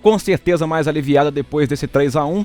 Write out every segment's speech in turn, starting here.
com certeza mais aliviada depois desse 3-1.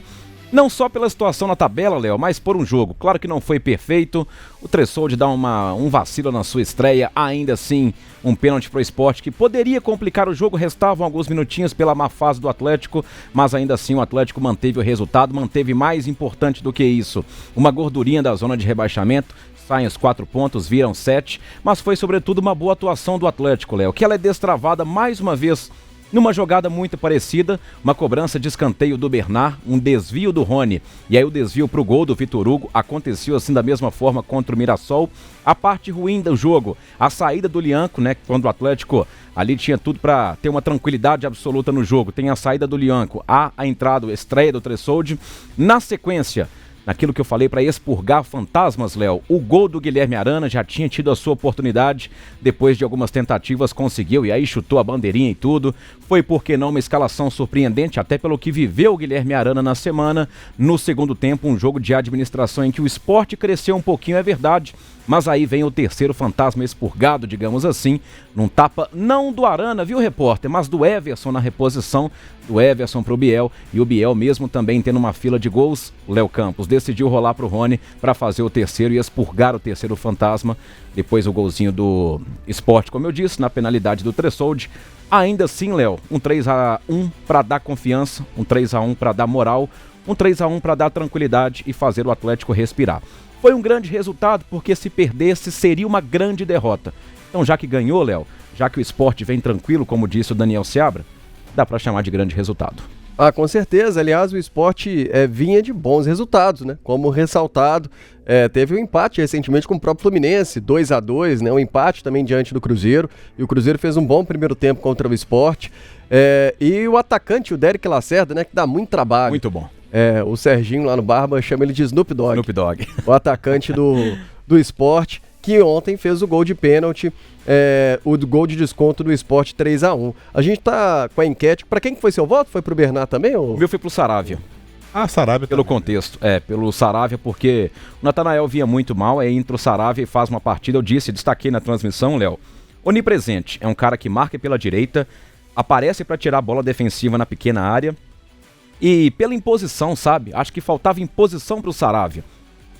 Não só pela situação na tabela, Léo, mas por um jogo. Claro que não foi perfeito. O Tressoldi dá um vacilo na sua estreia. Ainda assim, um pênalti pro Sport que poderia complicar o jogo. Restavam alguns minutinhos pela má fase do Atlético. Mas ainda assim o Atlético manteve o resultado. Manteve mais importante do que isso, uma gordurinha da zona de rebaixamento. Saem os 4 pontos, viram 7. Mas foi sobretudo uma boa atuação do Atlético, Léo. Que ela é destravada mais uma vez numa jogada muito parecida, uma cobrança de escanteio do Bernard, um desvio do Rony, e aí o desvio pro gol do Vitor Hugo, aconteceu assim da mesma forma contra o Mirassol. A parte ruim do jogo, a saída do Lianco, né, quando o Atlético ali tinha tudo para ter uma tranquilidade absoluta no jogo, tem a saída do Lianco, a entrada, a estreia do Tressoldi. Na sequência, naquilo que eu falei para expurgar fantasmas, Léo, o gol do Guilherme Arana já tinha tido a sua oportunidade, depois de algumas tentativas conseguiu, e aí chutou a bandeirinha e tudo. Foi, por que não, uma escalação surpreendente, até pelo que viveu o Guilherme Arana na semana. No segundo tempo, um jogo de administração em que o Sport cresceu um pouquinho, é verdade, mas aí vem o terceiro fantasma expurgado, digamos assim, num tapa não do Arana, viu, repórter, mas do Everson na reposição, do Everson pro Biel, e o Biel mesmo também tendo uma fila de gols, o Léo Campos decidiu rolar pro Rony para fazer o terceiro e expurgar o terceiro fantasma. Depois o golzinho do Sport, como eu disse, na penalidade do Tressoldi. Ainda assim, Léo, um 3-1 para dar confiança, um 3-1 para dar moral, um 3-1 para dar tranquilidade e fazer o Atlético respirar. Foi um grande resultado, porque se perdesse seria uma grande derrota. Então, já que ganhou, Léo, já que o Sport vem tranquilo, como disse o Daniel Seabra, dá para chamar de grande resultado. Ah, com certeza. Aliás, o Sport vinha de bons resultados, né? Como ressaltado, teve um empate recentemente com o próprio Fluminense, 2-2, né? Um empate também diante do Cruzeiro. E o Cruzeiro fez um bom primeiro tempo contra o Sport. E o atacante, o Derek Lacerda, né? Que dá muito trabalho. Muito bom. O Serginho lá no Barba chama ele de Snoop Dogg. Snoop Dogg. O atacante do Sport, que ontem fez o gol de pênalti, o gol de desconto do Sport 3-1. A gente tá com a enquete. Pra quem que foi seu voto? Foi pro Bernard também? Ou? O meu foi pro Saravia. Saravia pelo também. contexto, pelo Saravia, porque o Natanael vinha muito mal, entra o Saravia e faz uma partida, eu destaquei na transmissão, Léo, onipresente, é um cara que marca pela direita, aparece para tirar a bola defensiva na pequena área, e pela imposição, sabe, acho que faltava imposição pro Saravia,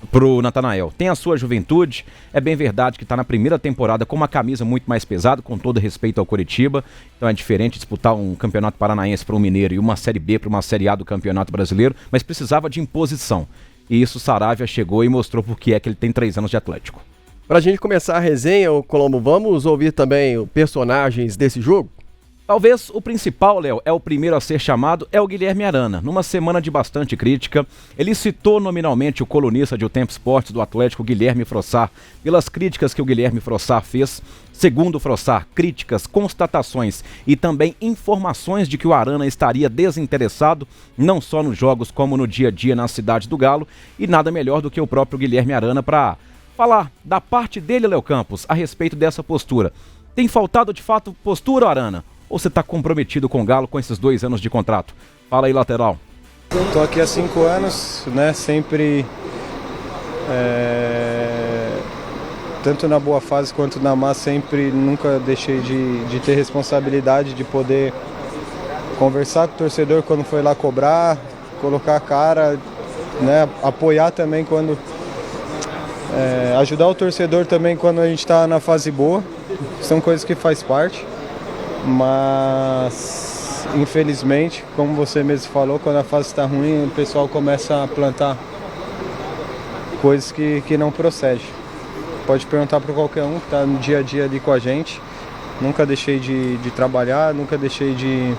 pro Natanael. Tem a sua juventude, é bem verdade que tá na primeira temporada com uma camisa muito mais pesada, com todo respeito ao Coritiba, então é diferente disputar um campeonato paranaense para um mineiro e uma Série B para uma Série A do Campeonato Brasileiro, mas precisava de imposição. E isso o Saravia chegou e mostrou por que é que ele tem 3 anos de Atlético. Pra gente começar a resenha, Colombo, vamos ouvir também personagens desse jogo? Talvez o principal, Léo, o primeiro a ser chamado, é o Guilherme Arana. Numa semana de bastante crítica, ele citou nominalmente o colunista de O Tempo Esportes do Atlético, Guilherme Frossar, pelas críticas que o Guilherme Frossar fez. Segundo o Frossar, críticas, constatações e também informações de que o Arana estaria desinteressado, não só nos jogos como no dia a dia na Cidade do Galo, e nada melhor do que o próprio Guilherme Arana para falar da parte dele, Léo Campos, a respeito dessa postura. Tem faltado de fato postura, Arana? Ou você está comprometido com o Galo com esses 2 anos de contrato? Fala aí, lateral. Estou aqui há 5 anos, né? Sempre, tanto na boa fase quanto na má, sempre nunca deixei de ter responsabilidade, de poder conversar com o torcedor quando foi lá cobrar, colocar a cara, né? Apoiar também quando... ajudar o torcedor também quando a gente está na fase boa. São coisas que faz parte. Mas, infelizmente, como você mesmo falou, quando a fase está ruim, o pessoal começa a plantar coisas que não procedem. Pode perguntar para qualquer um que está no dia a dia ali com a gente. Nunca deixei de trabalhar, nunca deixei de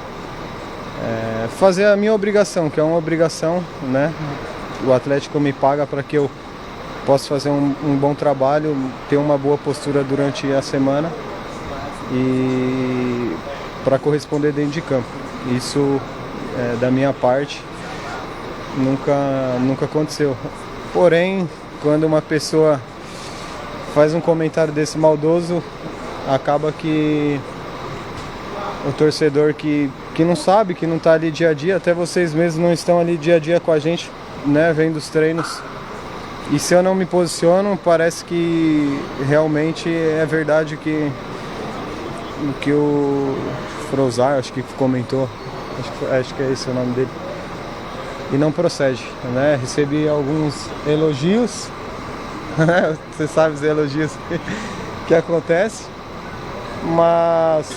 fazer a minha obrigação, que é uma obrigação, né? O Atlético me paga para que eu possa fazer um bom trabalho, ter uma boa postura durante a semana e para corresponder dentro de campo. Isso, da minha parte, nunca aconteceu. Porém, quando uma pessoa faz um comentário desse maldoso, acaba que o torcedor que não sabe, que não está ali dia a dia, até vocês mesmos não estão ali dia a dia com a gente, né, vendo os treinos. E se eu não me posiciono, parece que realmente é verdade que o Frosar, acho que comentou, acho que é esse o nome dele, e não procede, né? Recebi alguns elogios, né? Você sabe os elogios que acontecem, mas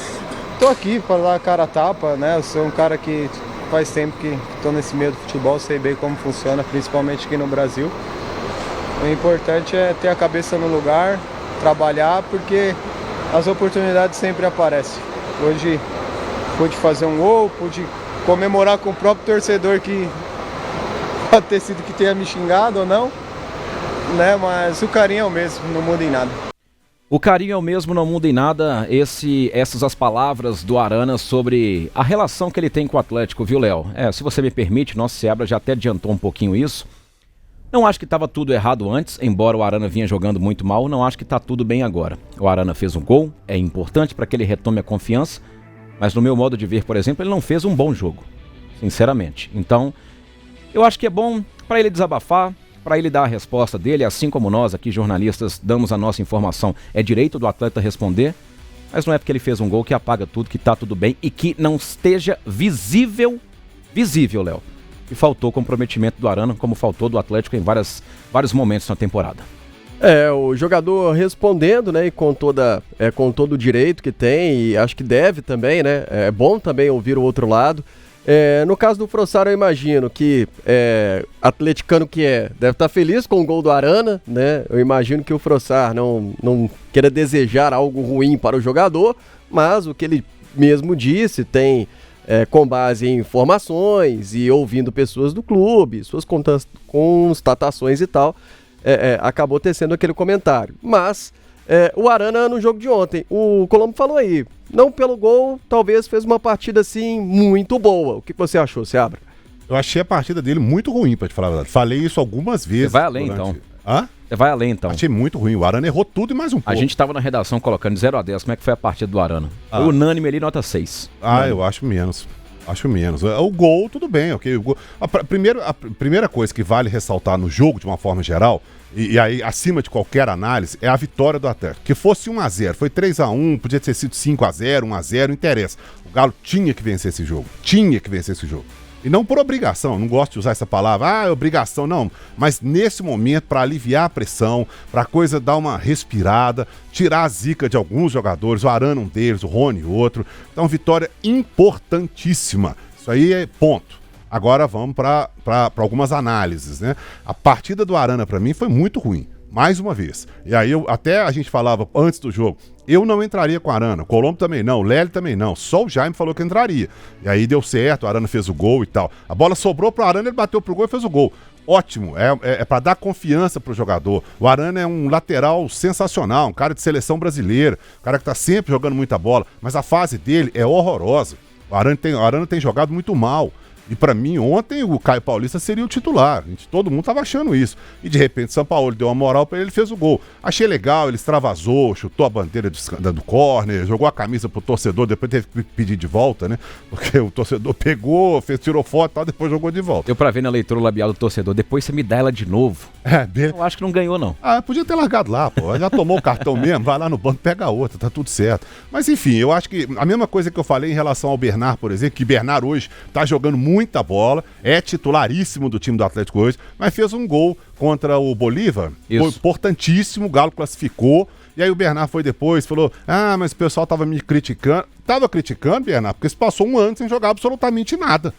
tô aqui para dar a cara a tapa, né? Eu sou um cara que faz tempo que estou nesse meio do futebol, sei bem como funciona, principalmente aqui no Brasil. O importante é ter a cabeça no lugar, trabalhar, porque as oportunidades sempre aparecem. Hoje pude fazer um gol, pude comemorar com o próprio torcedor, que pode ter sido que tenha me xingado ou não, né? Mas o carinho é o mesmo, não muda em nada. O carinho é o mesmo, não muda em nada. Essas as palavras do Arana sobre a relação que ele tem com o Atlético, viu, Léo? Se você me permite, nosso Seabra já até adiantou um pouquinho isso. Não acho que estava tudo errado antes, embora o Arana vinha jogando muito mal, não acho que está tudo bem agora. O Arana fez um gol, é importante para que ele retome a confiança, mas no meu modo de ver, por exemplo, ele não fez um bom jogo, sinceramente. Então, eu acho que é bom para ele desabafar, para ele dar a resposta dele, assim como nós aqui, jornalistas, damos a nossa informação. É direito do atleta responder, mas não é porque ele fez um gol que apaga tudo, que tá tudo bem e que não esteja visível, Léo, que faltou comprometimento do Arana, como faltou do Atlético em vários momentos na temporada. O jogador respondendo, né, e com todo o direito que tem, e acho que deve também, né, é bom também ouvir o outro lado. No caso do Frossard, eu imagino que atleticano deve estar feliz com o gol do Arana, né? Eu imagino que o Frossard não queira desejar algo ruim para o jogador, mas o que ele mesmo disse tem, com base em informações e ouvindo pessoas do clube, suas constatações e tal, acabou tecendo aquele comentário. Mas o Arana, no jogo de ontem, o Colombo falou aí, não pelo gol, talvez fez uma partida assim muito boa. O que você achou, Seabra? Eu achei a partida dele muito ruim, pra te falar a verdade. Falei isso algumas vezes. Você vai além, então. Hã? Você vai além, então. Achei muito ruim. O Arana errou tudo e mais um pouco. A gente tava na redação colocando de 0 a 10. Como é que foi a partida do Arana? Foi unânime ali, nota 6. Eu acho menos. Acho menos. O gol, tudo bem, ok? A primeira coisa que vale ressaltar no jogo, de uma forma geral, e aí acima de qualquer análise, é a vitória do Atlético. Que fosse 1-0, foi 3-1, podia ter sido 5-0, 1-0, não interessa. O Galo tinha que vencer esse jogo. Tinha que vencer esse jogo. E não por obrigação, não gosto de usar essa palavra, obrigação, não. Mas nesse momento, para aliviar a pressão, para a coisa dar uma respirada, tirar a zica de alguns jogadores, o Arana um deles, o Rony outro. Então, vitória importantíssima. Isso aí é ponto. Agora vamos para algumas análises, né? A partida do Arana, para mim, foi muito ruim. Mais uma vez. E aí, até a gente falava antes do jogo, eu não entraria com o Arana, o Colombo também não, o Lélio também não, só o Jaime falou que entraria. E aí deu certo, o Arana fez o gol e tal. A bola sobrou pro Arana, ele bateu pro gol e fez o gol. Ótimo, é para dar confiança pro jogador. O Arana é um lateral sensacional, um cara de seleção brasileira, um cara que tá sempre jogando muita bola, mas a fase dele é horrorosa. O Arana tem jogado muito mal. E pra mim, ontem o Caio Paulista seria o titular. Todo mundo tava achando isso. E de repente o São Paulo deu uma moral pra ele, fez o gol. Achei legal, ele extravasou, chutou a bandeira do córner, jogou a camisa pro torcedor, depois teve que pedir de volta, né? Porque o torcedor pegou, tirou foto e tal, depois jogou de volta. Eu pra ver na leitura labial do torcedor, depois você me dá ela de novo. Eu acho que não ganhou, não. Podia ter largado lá, pô. Já tomou o cartão mesmo, vai lá no banco, pega outra, tá tudo certo. Mas enfim, eu acho que a mesma coisa que eu falei em relação ao Bernard, por exemplo, que Bernard hoje tá jogando muita bola, é titularíssimo do time do Atlético hoje, mas fez um gol contra o Bolívar, foi importantíssimo, o Galo classificou, e aí o Bernard foi depois, falou, mas o pessoal tava me criticando. Tava criticando, Bernard, porque se passou um ano sem jogar absolutamente nada.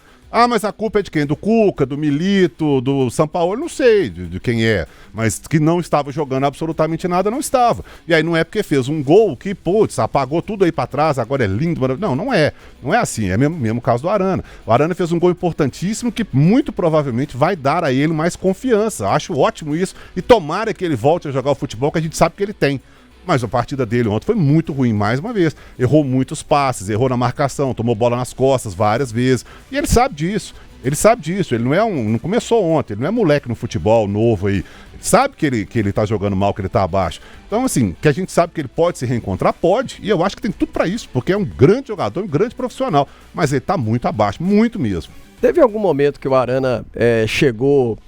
Mas a culpa é de quem? Do Cuca, do Milito, do Sampaoli, não sei de quem é, mas que não estava jogando absolutamente nada, não estava. E aí não é porque fez um gol que, apagou tudo aí pra trás, agora é lindo, não é assim, é mesmo caso do Arana. O Arana fez um gol importantíssimo que muito provavelmente vai dar a ele mais confiança, acho ótimo isso, e tomara que ele volte a jogar o futebol que a gente sabe que ele tem. Mas a partida dele ontem foi muito ruim, mais uma vez. Errou muitos passes, errou na marcação, tomou bola nas costas várias vezes. E ele sabe disso. Ele não começou ontem, ele não é moleque no futebol novo aí. Ele sabe que ele tá jogando mal, que ele tá abaixo. Então, assim, que a gente sabe que ele pode se reencontrar, pode. E eu acho que tem tudo pra isso, porque é um grande jogador, um grande profissional. Mas ele tá muito abaixo, muito mesmo. Teve algum momento que o Arana chegou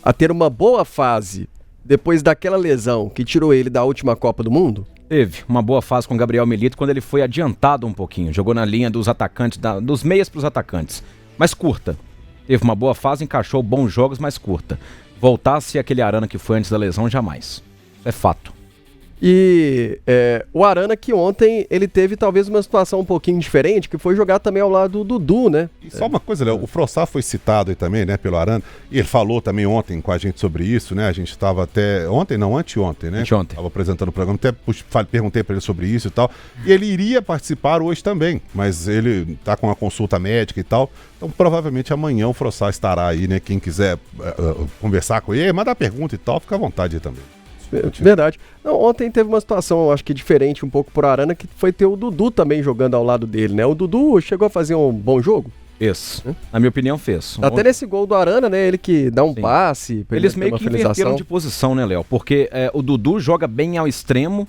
a ter uma boa fase depois daquela lesão que tirou ele da última Copa do Mundo? Teve uma boa fase com o Gabriel Milito quando ele foi adiantado um pouquinho. Jogou na linha dos atacantes, dos meias para os atacantes. Mas curta. Teve uma boa fase, encaixou bons jogos, mas curta. Voltasse aquele Arana que foi antes da lesão, jamais. Isso é fato. E o Arana que ontem ele teve talvez uma situação um pouquinho diferente, que foi jogar também ao lado do Dudu, né? E só uma coisa, Léo, o Frossá foi citado aí também, né, pelo Arana, e ele falou também ontem com a gente sobre isso, né? A gente estava até, anteontem, né? Anteontem. Estava apresentando o programa, até perguntei para ele sobre isso e tal, e ele iria participar hoje também, mas ele tá com uma consulta médica e tal, então provavelmente amanhã o Frossá estará aí, né? Quem quiser conversar com ele, mandar pergunta e tal, fica à vontade aí também. Verdade. Não, ontem teve uma situação, acho que diferente um pouco pro Arana, que foi ter o Dudu também jogando ao lado dele, né? O Dudu chegou a fazer um bom jogo. Isso. Na minha opinião, fez. Até nesse gol do Arana, né? Ele que dá um passe. Eles meio que inverteram de posição, né, Léo? Porque o Dudu joga bem ao extremo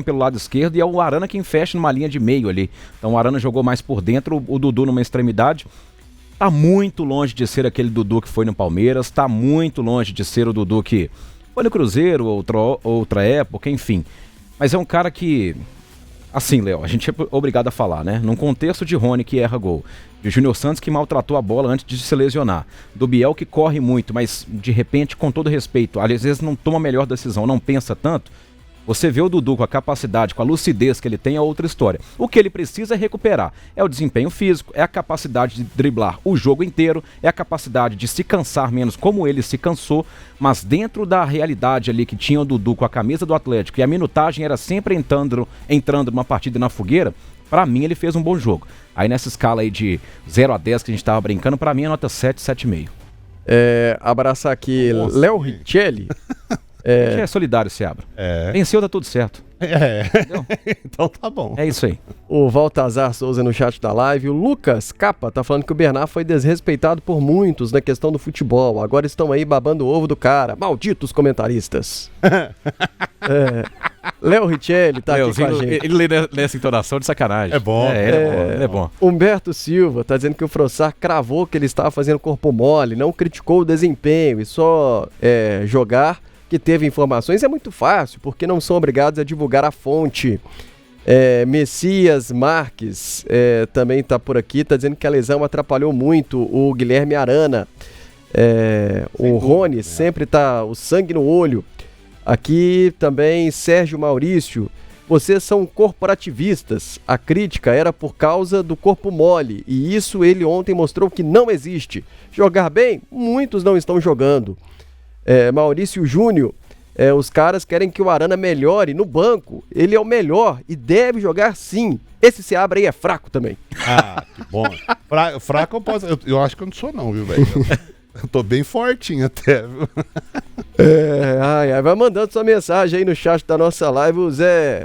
pelo lado esquerdo, e é o Arana quem fecha numa linha de meio ali. Então o Arana jogou mais por dentro, o Dudu numa extremidade. Tá muito longe de ser aquele Dudu que foi no Palmeiras, tá muito longe de ser o Dudu que foi no Cruzeiro, outra época, enfim. Mas é um cara que, assim, Léo, a gente é obrigado a falar, né? Num contexto de Rony que erra gol, de Júnior Santos que maltratou a bola antes de se lesionar, do Biel que corre muito, mas de repente, com todo respeito, às vezes não toma a melhor decisão, não pensa tanto. Você vê o Dudu com a capacidade, com a lucidez que ele tem, é outra história. O que ele precisa é recuperar. É o desempenho físico, é a capacidade de driblar o jogo inteiro, é a capacidade de se cansar menos como ele se cansou, mas dentro da realidade ali que tinha o Dudu com a camisa do Atlético e a minutagem era sempre entrando numa partida na fogueira, pra mim ele fez um bom jogo. Aí nessa escala aí de 0 a 10 que a gente tava brincando, pra mim é nota 7, 7,5. Abraçar aqui Léo Richelli. A gente é solidário, Seabra. Venceu, tá tudo certo. Então tá bom. É isso aí. O Valtazar Souza no chat da live. O Lucas Capa tá falando que o Bernard foi desrespeitado por muitos na questão do futebol. Agora estão aí babando o ovo do cara. Malditos comentaristas. Léo Richelli tá aqui com a gente. Ele lê nessa entonação de sacanagem. É bom. Ele é bom. Humberto Silva tá dizendo que o Frossá cravou que ele estava fazendo corpo mole, não criticou o desempenho e só jogar que teve informações. É muito fácil, porque não são obrigados a divulgar a fonte. Messias Marques também está por aqui, está dizendo que a lesão atrapalhou muito o Guilherme Arana. O Rony sempre tá o sangue no olho. Aqui também Sérgio Maurício. Vocês são corporativistas. A crítica era por causa do corpo mole, e isso ele ontem mostrou que não existe. Jogar bem, muitos não estão jogando. Maurício Júnior, os caras querem que o Arana melhore no banco. Ele é o melhor e deve jogar sim. Esse Seabra aí é fraco também. Ah, que bom. Fraco eu posso. Eu acho que eu não sou, não, viu, velho? Eu tô bem fortinho até, viu? Vai mandando sua mensagem aí no chat da nossa live, o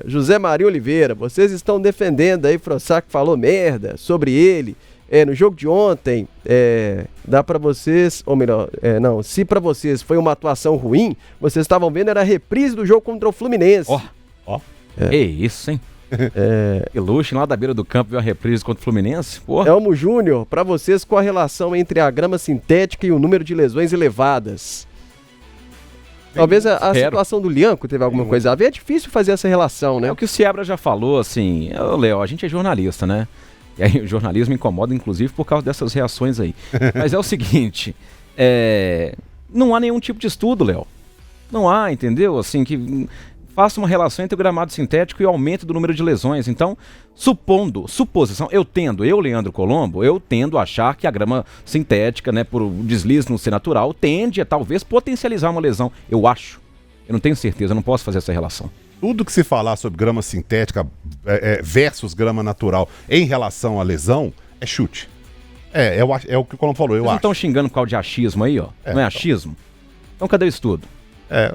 José Maria Oliveira. Vocês estão defendendo aí Frossá que falou merda sobre ele. No jogo de ontem, dá pra vocês, ou melhor, se pra vocês foi uma atuação ruim, vocês estavam vendo, era a reprise do jogo contra o Fluminense. É isso, hein? Que luxo, lá da beira do campo, viu a reprise contra o Fluminense. Porra. Elmo Júnior, pra vocês, qual a relação entre a grama sintética e o número de lesões elevadas? Talvez a situação do Lianco teve alguma coisa a ver. É difícil fazer essa relação, né? É o que o Seabra já falou, assim, Léo, a gente é jornalista, né? E aí o jornalismo incomoda, inclusive, por causa dessas reações aí. Mas é o seguinte, não há nenhum tipo de estudo, Léo. Não há, entendeu? Assim, que faça uma relação entre o gramado sintético e o aumento do número de lesões. Então, suposição, eu, Leandro Colombo, eu tendo a achar que a grama sintética, né, por deslize não ser natural, tende a talvez potencializar uma lesão. Eu acho. Eu não tenho certeza, eu não posso fazer essa relação. Tudo que se falar sobre grama sintética versus grama natural em relação à lesão é chute. É o que o Colombo falou, eu acho. Vocês não estão xingando por causa de achismo aí, ó? Não é achismo? Então cadê o estudo? É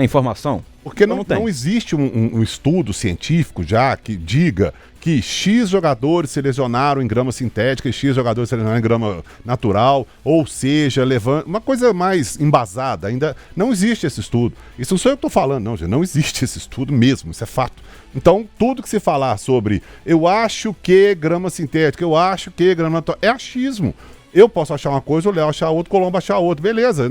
informação? Porque não existe um estudo científico já que diga que X jogadores se lesionaram em grama sintética e X jogadores se lesionaram em grama natural, ou seja, levando uma coisa mais embasada. Ainda não existe esse estudo. Isso não sou eu que estou falando, não, gente. Não existe esse estudo mesmo, isso é fato. Então, tudo que se falar sobre eu acho que grama sintética, eu acho que grama natural, é achismo. Eu posso achar uma coisa, o Léo achar outra, o Colombo achar outra, beleza.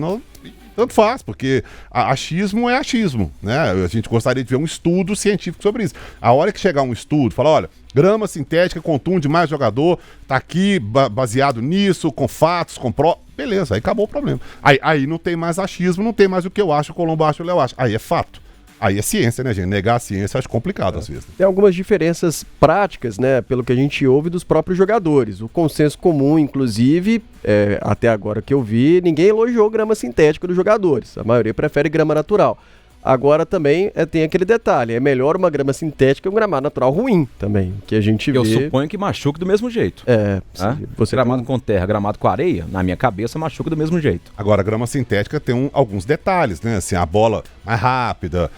Tanto faz, porque achismo é achismo, né? A gente gostaria de ver um estudo científico sobre isso. A hora que chegar um estudo, falar, olha, grama sintética contunde mais jogador, tá aqui baseado nisso, com fatos, com beleza, aí acabou o problema. Aí não tem mais achismo, não tem mais o que eu acho, o Colombo acha, o Léo acha. Aí é fato. Aí é ciência, né, gente? Negar a ciência acho complicado às vezes. Tem algumas diferenças práticas, né, pelo que a gente ouve dos próprios jogadores. O consenso comum, inclusive, até agora que eu vi, ninguém elogiou grama sintética dos jogadores. A maioria prefere grama natural. Agora também tem aquele detalhe, é melhor uma grama sintética que um gramado natural ruim também, que a gente vê... Eu suponho que machuque do mesmo jeito. Você gramado com terra, gramado com areia, na minha cabeça machuca do mesmo jeito. Agora, a grama sintética tem alguns detalhes, né? Assim, a bola mais rápida,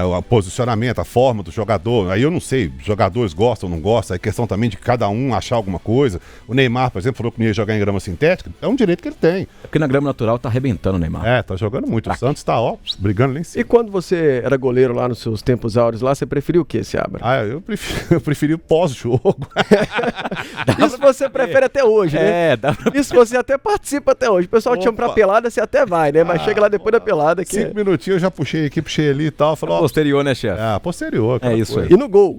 o posicionamento, a forma do jogador. Aí eu não sei, jogadores gostam ou não gostam, é questão também de cada um achar alguma coisa. O Neymar, por exemplo, falou que não ia jogar em grama sintética, é um direito que ele tem. É porque na grama natural tá arrebentando o Neymar. Tá jogando muito. O Santos tá, brigando lá em cima. E quando você era goleiro lá nos seus tempos áureos lá, você preferiu o que, Seabra? Eu preferi o pós-jogo. Isso você prefere até hoje, né? Isso você até participa até hoje. O pessoal te chama pra pelada, você até vai, né? Mas chega lá depois da pelada que... 5 minutinhos eu já puxei aqui, puxei ali e tal. Falou, posterior, né, chefe? Posterior. É isso aí. E no gol.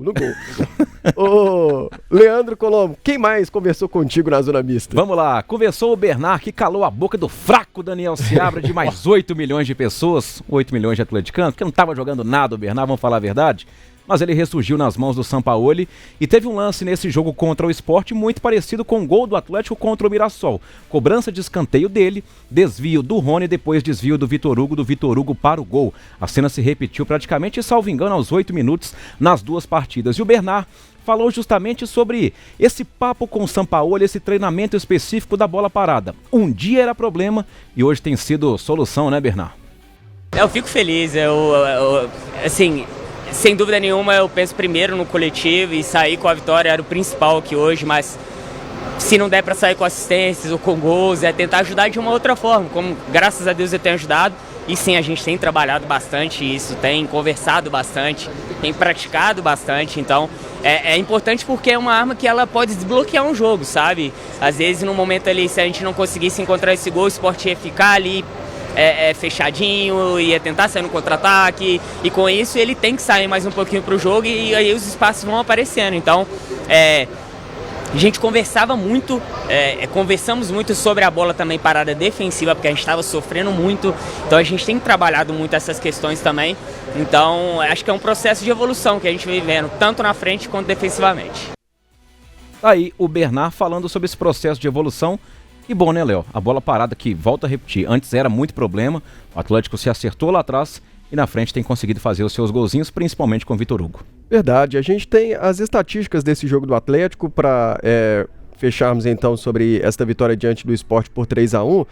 Ô, Leandro Colombo, quem mais conversou contigo na Zona Mista? Vamos lá, conversou o Bernard, que calou a boca do fraco Daniel Seabra de mais 8 milhões de pessoas, 8 milhões de atleticanos, que não estava jogando nada o Bernard, vamos falar a verdade, mas ele ressurgiu nas mãos do Sampaoli e teve um lance nesse jogo contra o Sport muito parecido com o gol do Atlético contra o Mirassol. Cobrança de escanteio dele, desvio do Rony, depois desvio do Vitor Hugo para o gol. A cena se repetiu praticamente, salvo engano, aos 8 minutos nas duas partidas. E o Bernard falou justamente sobre esse papo com o Sampaoli, esse treinamento específico da bola parada. Um dia era problema e hoje tem sido solução, né, Bernard? Eu fico feliz, assim, sem dúvida nenhuma eu penso primeiro no coletivo e sair com a vitória era o principal aqui hoje, mas se não der para sair com assistências ou com gols, é tentar ajudar de uma outra forma, como graças a Deus eu tenho ajudado. E sim, a gente tem trabalhado bastante isso, tem conversado bastante, tem praticado bastante, então é importante porque é uma arma que ela pode desbloquear um jogo, sabe? Às vezes no momento ali, se a gente não conseguisse encontrar esse gol, o Sport ia ficar ali fechadinho, ia tentar sair no contra-ataque, e com isso ele tem que sair mais um pouquinho pro jogo e aí os espaços vão aparecendo, então a gente conversava muito, conversamos muito sobre a bola também parada defensiva, porque a gente estava sofrendo muito, então a gente tem trabalhado muito essas questões também, então acho que é um processo de evolução que a gente vem vivendo, tanto na frente quanto defensivamente. Aí o Bernard falando sobre esse processo de evolução. E bom, né, Léo? A bola parada que, volta a repetir, antes era muito problema, o Atlético se acertou lá atrás e na frente tem conseguido fazer os seus golzinhos, principalmente com o Vitor Hugo. Verdade, a gente tem as estatísticas desse jogo do Atlético para fecharmos então sobre esta vitória diante do Sport por 3-1.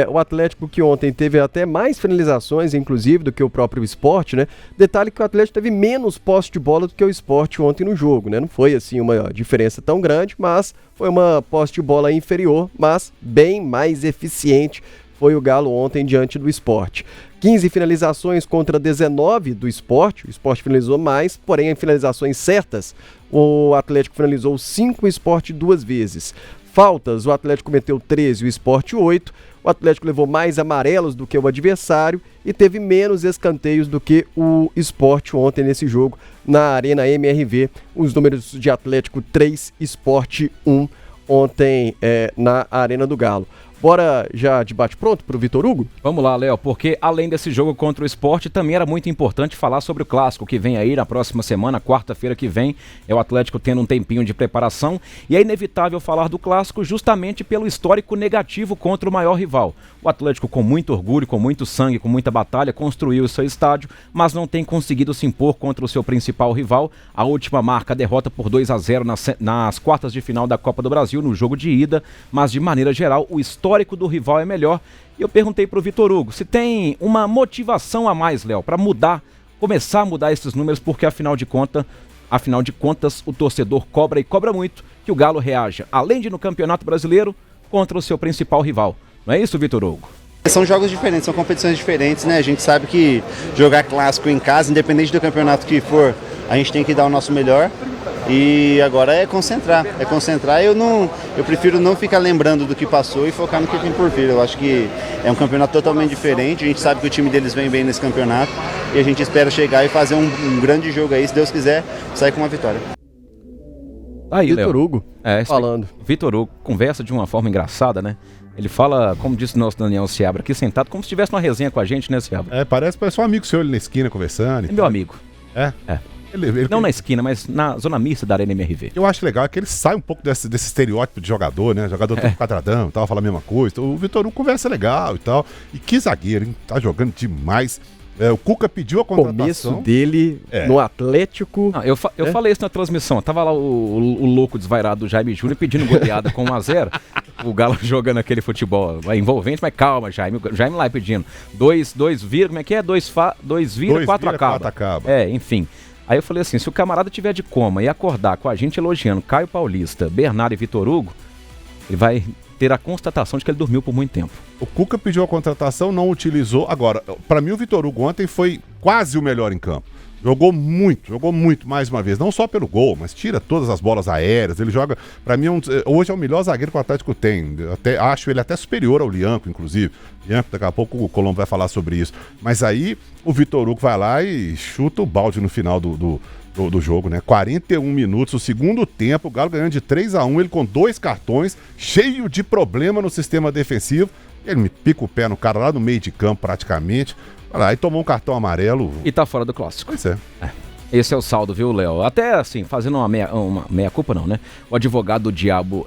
O Atlético que ontem teve até mais finalizações, inclusive, do que o próprio Sport, né? Detalhe que o Atlético teve menos posse de bola do que o Sport ontem no jogo, né? Não foi assim uma diferença tão grande, mas foi uma posse de bola inferior, mas bem mais eficiente foi o Galo ontem diante do Sport. 15 finalizações contra 19 do Sport, o Sport finalizou mais, porém em finalizações certas, o Atlético finalizou 5, o Sport 2 vezes. Faltas, o Atlético cometeu 13, o Sport 8, o Atlético levou mais amarelos do que o adversário e teve menos escanteios do que o Sport ontem nesse jogo na Arena MRV. Os números de Atlético 3, Sport 1 ontem na Arena do Galo. Bora já de bate-pronto pro Vitor Hugo? Vamos lá, Léo, porque além desse jogo contra o Sport, também era muito importante falar sobre o Clássico que vem aí na próxima semana, quarta-feira que vem, é o Atlético tendo um tempinho de preparação, e é inevitável falar do Clássico justamente pelo histórico negativo contra o maior rival. O Atlético, com muito orgulho, com muito sangue, com muita batalha, construiu o seu estádio, mas não tem conseguido se impor contra o seu principal rival. A última marca, a derrota por 2-0 nas quartas de final da Copa do Brasil, no jogo de ida, mas de maneira geral, o histórico do rival é melhor. E eu perguntei pro Vitor Hugo se tem uma motivação a mais, Léo, para começar a mudar esses números, porque afinal de contas, o torcedor cobra e cobra muito que o Galo reaja, além de no Campeonato Brasileiro, contra o seu principal rival. Não é isso, Vitor Hugo? São jogos diferentes, são competições diferentes, né? A gente sabe que jogar clássico em casa, independente do campeonato que for, a gente tem que dar o nosso melhor. E agora é concentrar. Eu prefiro não ficar lembrando do que passou e focar no que tem por vir. Eu acho que é um campeonato totalmente diferente. A gente sabe que o time deles vem bem nesse campeonato e a gente espera chegar e fazer um grande jogo aí, se Deus quiser, sair com uma vitória. Aí, Vitor Hugo falando. Vitor Hugo conversa de uma forma engraçada, né? Ele fala, como disse o nosso Daniel Seabra, aqui sentado, como se estivesse numa resenha com a gente, né, Seabra? Parece um amigo seu ali na esquina conversando. É meu amigo. É? Não na esquina, mas na zona mista da Arena MRV. Eu acho legal que ele sai um pouco desse estereótipo de jogador, né? Jogador todo quadradão e tal, fala a mesma coisa. O Vitor Hugo conversa legal e tal. E que zagueiro, hein? Tá jogando demais. O Cuca pediu a contratação. Começo dele no Atlético. Não, eu falei isso na transmissão. Tava lá o louco desvairado do Jaime Júnior pedindo goleada com 1-0. O Galo jogando aquele futebol envolvente, mas calma, Jaime. O Jaime lá pedindo. 2 vira, como é que é? 2 vira, 4 acaba. Enfim. Aí eu falei assim, se o camarada tiver de coma e acordar com a gente elogiando Caio Paulista, Bernardo e Vitor Hugo, ele vai ter a constatação de que ele dormiu por muito tempo. O Cuca pediu a contratação, não utilizou. Agora, pra mim o Vitor Hugo ontem foi quase o melhor em campo. Jogou muito mais uma vez. Não só pelo gol, mas tira todas as bolas aéreas. Ele joga, pra mim, hoje é o melhor zagueiro que o Atlético tem. Acho ele até superior ao Lianco, inclusive. Lianco, daqui a pouco o Colombo vai falar sobre isso. Mas aí o Vitor Hugo vai lá e chuta o balde no final do jogo, né? 41 minutos, o segundo tempo, o Galo ganhando de 3-1, ele com 2 cartões, cheio de problema no sistema defensivo. Ele me pica o pé no cara lá no meio de campo, praticamente. Aí tomou um cartão amarelo. E tá fora do clássico. Pois é. Esse é o saldo, viu, Léo? Até assim, fazendo uma meia-culpa não, né? O advogado do diabo,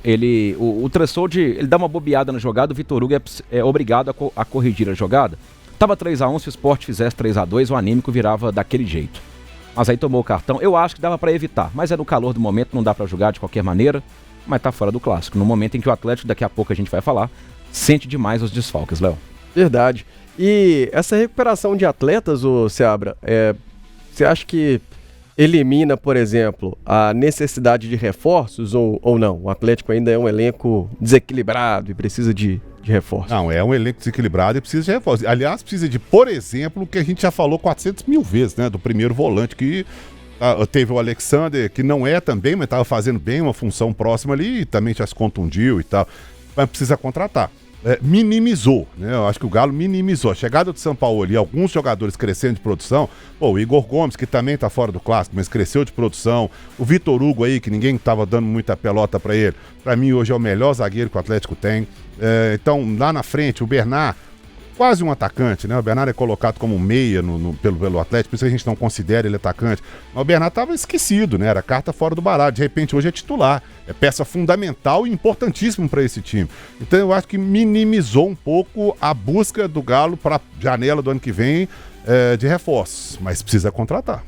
o Tressoldi, ele dá uma bobeada na jogada, o Vitor Hugo é obrigado a corrigir a jogada. Tava 3-1, se o Sport fizesse 3-2, o anímico virava daquele jeito. Mas aí tomou o cartão. Eu acho que dava pra evitar, mas é no calor do momento, não dá pra jogar de qualquer maneira, mas tá fora do clássico. No momento em que o Atlético, daqui a pouco a gente vai falar, sente demais os desfalques, Léo. Verdade. E essa recuperação de atletas, ô Seabra, você acha que elimina, por exemplo, a necessidade de reforços ou não? O Atlético ainda é um elenco desequilibrado e precisa de reforços. Não, é um elenco desequilibrado e precisa de reforços. Aliás, precisa de, por exemplo, o que a gente já falou 400 mil vezes, né? Do primeiro volante que teve o Alexander, que não é também, mas estava fazendo bem uma função próxima ali e também já se contundiu e tal. Mas precisa contratar. Minimizou, né? Eu acho que o Galo minimizou. A chegada do São Paulo e alguns jogadores crescendo de produção. O Igor Gomes, que também tá fora do clássico, mas cresceu de produção. O Vitor Hugo aí, que ninguém tava dando muita pelota para ele. Para mim, hoje é o melhor zagueiro que o Atlético tem. Então, lá na frente, o Bernard, quase um atacante, né? O Bernard é colocado como meia pelo Atlético, por isso que a gente não considera ele atacante. Mas o Bernard estava esquecido, né? Era carta fora do baralho. De repente, hoje é titular. É peça fundamental e importantíssimo para esse time. Então, eu acho que minimizou um pouco a busca do Galo para a janela do ano que vem de reforços. Mas precisa contratar.